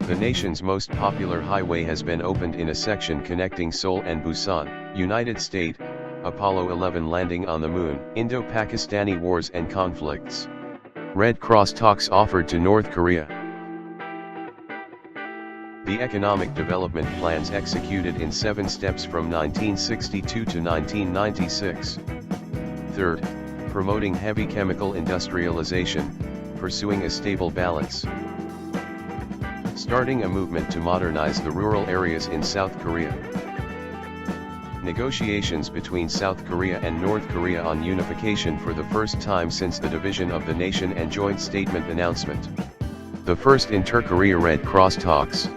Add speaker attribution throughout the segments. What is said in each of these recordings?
Speaker 1: The nation's most popular highway has been opened in a section connecting Seoul and Busan, United States. Apollo 11 landing on the moon. Indo-Pakistani wars and conflicts. Red Cross talks offered to North Korea. The economic development plans executed in 7 steps from 1962 to 1996. Third, promoting heavy chemical industrialization, pursuing a stable balance. Starting a movement to modernize the rural areas in South Korea. Negotiations between South Korea and North Korea on unification for the first time since the division of the nation and joint statement announcement. The first inter-Korea Red Cross talks.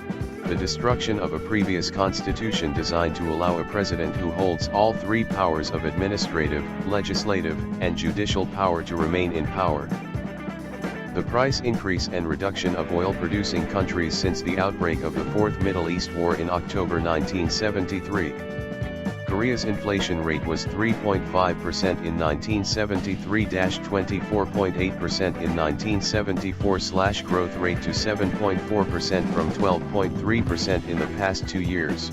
Speaker 1: The destruction of a previous constitution designed to allow a president who holds all 3 powers of administrative, legislative, and judicial power to remain in power. The price increase and reduction of oil-producing countries since the outbreak of the Fourth Middle East War in October 1973. Korea's inflation rate was 3.5% in 1973-24.8% in 1974 growth rate to 7.4% from 12.3% in the past 2 years.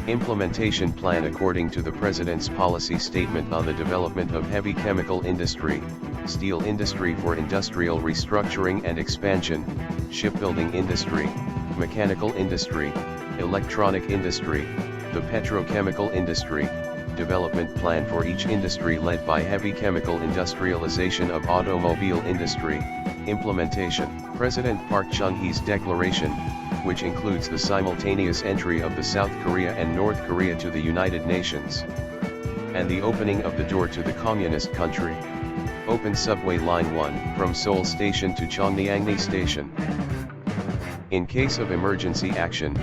Speaker 1: Implementation plan. According to the President's policy statement on the development of heavy chemical industry, steel industry for industrial restructuring and expansion, shipbuilding industry, mechanical industry, electronic industry, the petrochemical industry, development plan for each industry led by heavy chemical industrialization of automobile industry, implementation. President Park Chung-hee's declaration, which includes the simultaneous entry of the South Korea and North Korea to the United Nations, and the opening of the door to the communist country. Open subway line 1 from Seoul Station to Cheongnyangni Station. In case of emergency action,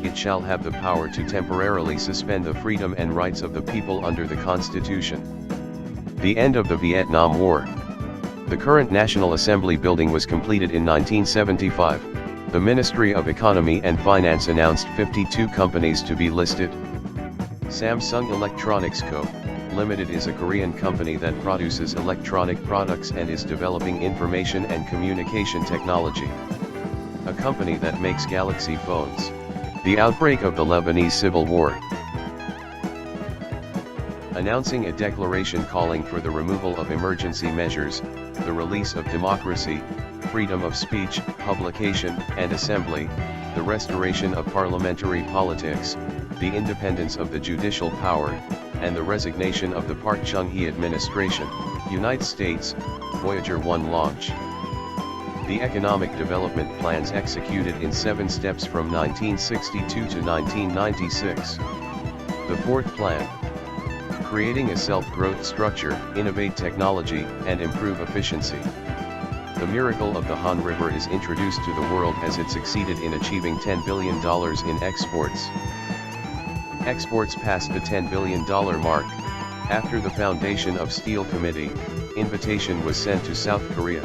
Speaker 1: it shall have the power to temporarily suspend the freedom and rights of the people under the Constitution. The end of the Vietnam War. The current National Assembly building was completed in 1975. The Ministry of Economy and Finance announced 52 companies to be listed. Samsung Electronics Co. Limited is a Korean company that produces electronic products and is developing information and communication technology. A company that makes Galaxy phones. The outbreak of the Lebanese Civil War. Announcing a declaration calling for the removal of emergency measures, the release of democracy, freedom of speech, publication, and assembly, the restoration of parliamentary politics, the independence of the judicial power, and the resignation of the Park Chung-hee administration. United States, Voyager 1 launch. The economic development plans executed in 7 steps from 1962 to 1996. The fourth plan. Creating a self-growth structure, innovate technology, and improve efficiency. The miracle of the Han River is introduced to the world as it succeeded in achieving $10 billion in exports. Exports passed the $10 billion mark. After the foundation of Steel Committee, invitation was sent to South Korea.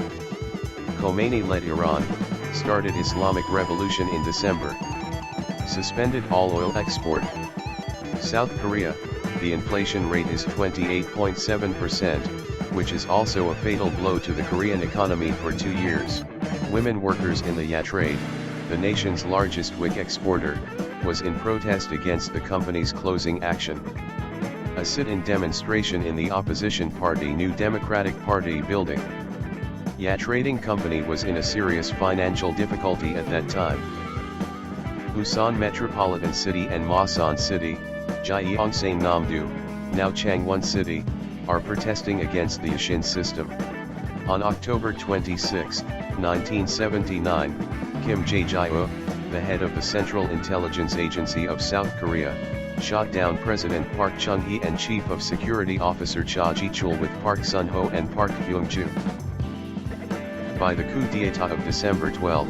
Speaker 1: Khomeini-led Iran, started Islamic Revolution in December. Suspended all oil export. South Korea, the inflation rate is 28.7%, which is also a fatal blow to the Korean economy for 2 years. Women workers in the yacht trade, the nation's largest wick exporter, was in protest against the company's closing action. A sit-in demonstration in the opposition party New Democratic Party building. Yacht trading company was in a serious financial difficulty at that time. Busan Metropolitan City and Masan City, Gyeongsang Namdo, now Changwon City, are protesting against the Yashin system. On October 26, 1979, Kim Jae-jae, the head of the Central Intelligence Agency of South Korea, shot down President Park Chung-hee and Chief of Security Officer Cha Ji-chul with Park Sun-ho and Park Kyung-ju. By the coup d'état of December 12,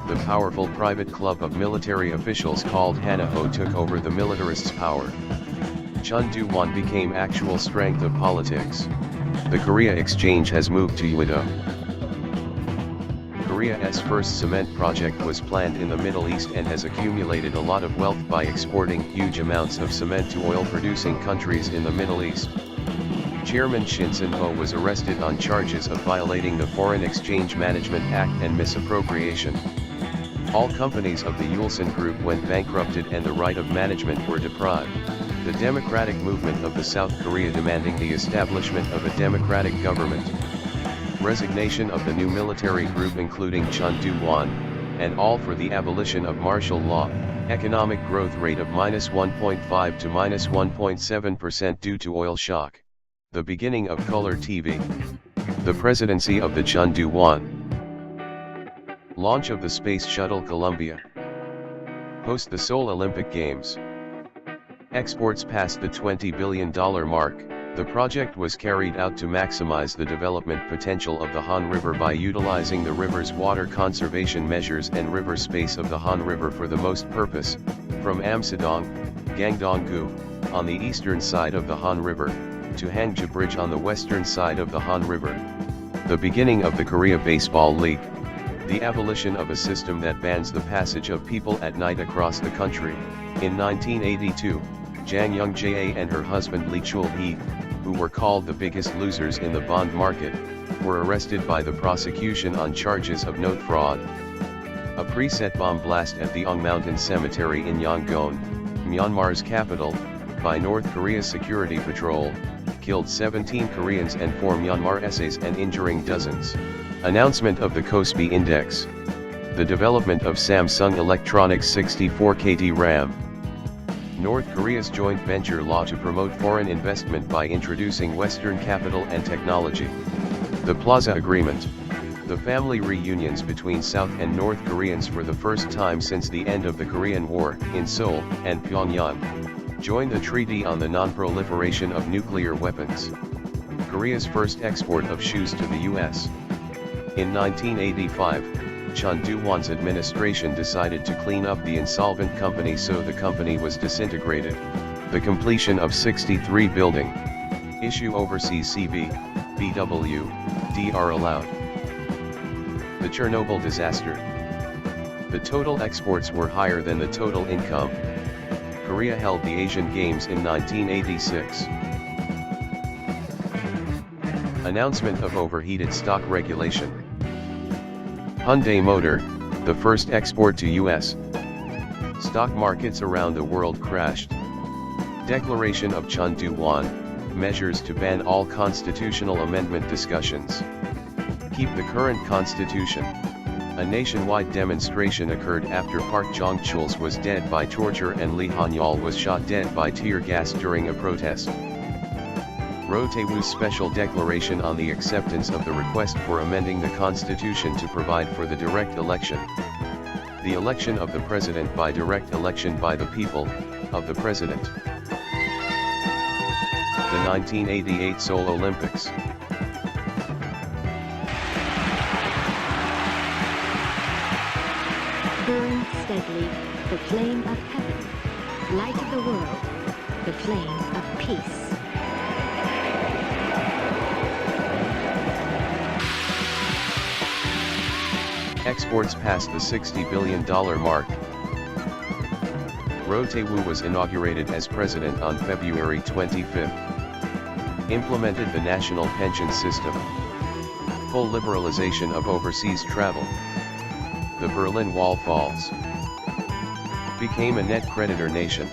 Speaker 1: the powerful private club of military officials called Hanaho took over the militarists' power. Chun Doo-won became actual strength of politics. The Korea Exchange has moved to Uido. Korea's first cement project was planned in the Middle East and has accumulated a lot of wealth by exporting huge amounts of cement to oil-producing countries in the Middle East. Chairman Shin Sun-ho was arrested on charges of violating the Foreign Exchange Management Act and misappropriation. All companies of the Ulsan Group went bankrupted and the right of management were deprived. The democratic movement of the South Korea demanding the establishment of a democratic government. Resignation of the new military group including Chun Doo-won, and all for the abolition of martial law. Economic growth rate of -1.5 to -1.7% due to oil shock. The beginning of color TV. The presidency of the Chun Doo-won. Launch of the Space Shuttle Columbia. Host the Seoul Olympic Games. Exports passed the $20 billion mark. The project was carried out to maximize the development potential of the Han River by utilizing the river's water conservation measures and river space of the Han River for the most purpose, from Amsadong, Gangdong-gu, on the eastern side of the Han River, to Hangja Bridge on the western side of the Han River. The beginning of the Korea Baseball League. The abolition of a system that bans the passage of people at night across the country. In 1982, Jang Young-jae and her husband Lee Chul-hee, who were called the biggest losers in the bond market, were arrested by the prosecution on charges of note fraud. A preset bomb blast at the Ong Mountain Cemetery in Yangon, Myanmar's capital, by North Korea's security patrol, killed 17 Koreans and 4 Myanmar essays and injuring dozens. Announcement of the Kospi Index. The development of Samsung Electronics 64KD RAM. North Korea's joint venture law to promote foreign investment by introducing Western capital and technology. The Plaza Agreement. The family reunions between South and North Koreans for the first time since the end of the Korean War in Seoul and Pyongyang. Joined the Treaty on the Non-Proliferation of Nuclear Weapons. Korea's first export of shoes to the US. In 1985, Chun Doo-won's administration decided to clean up the insolvent company, so the company was disintegrated. The completion of 63 building. Issue overseas CV, BW, DR allowed. The Chernobyl disaster. The total exports were higher than the total income. Korea held the Asian Games in 1986. Announcement of overheated stock regulation. Hyundai Motor, the first export to US. Stock markets around the world crashed. Declaration of Chun Doo-won, measures to ban all constitutional amendment discussions. Keep the current constitution. A nationwide demonstration occurred after Park Jong-chul was dead by torture and Lee Han-yeol was shot dead by tear gas during a protest. Roh Tae-woo's special declaration on the acceptance of the request for amending the constitution to provide for the direct election. The election of the president by direct election by the people, of the president. The 1988 Seoul Olympics.
Speaker 2: Burn steadily, the flame of heaven, light of the world, the flame of peace.
Speaker 1: Exports passed the $60 billion mark. Roh Tae-woo was inaugurated as president on February 25. Implemented the national pension system. Full liberalization of overseas travel. The Berlin Wall falls. Became a net creditor nation.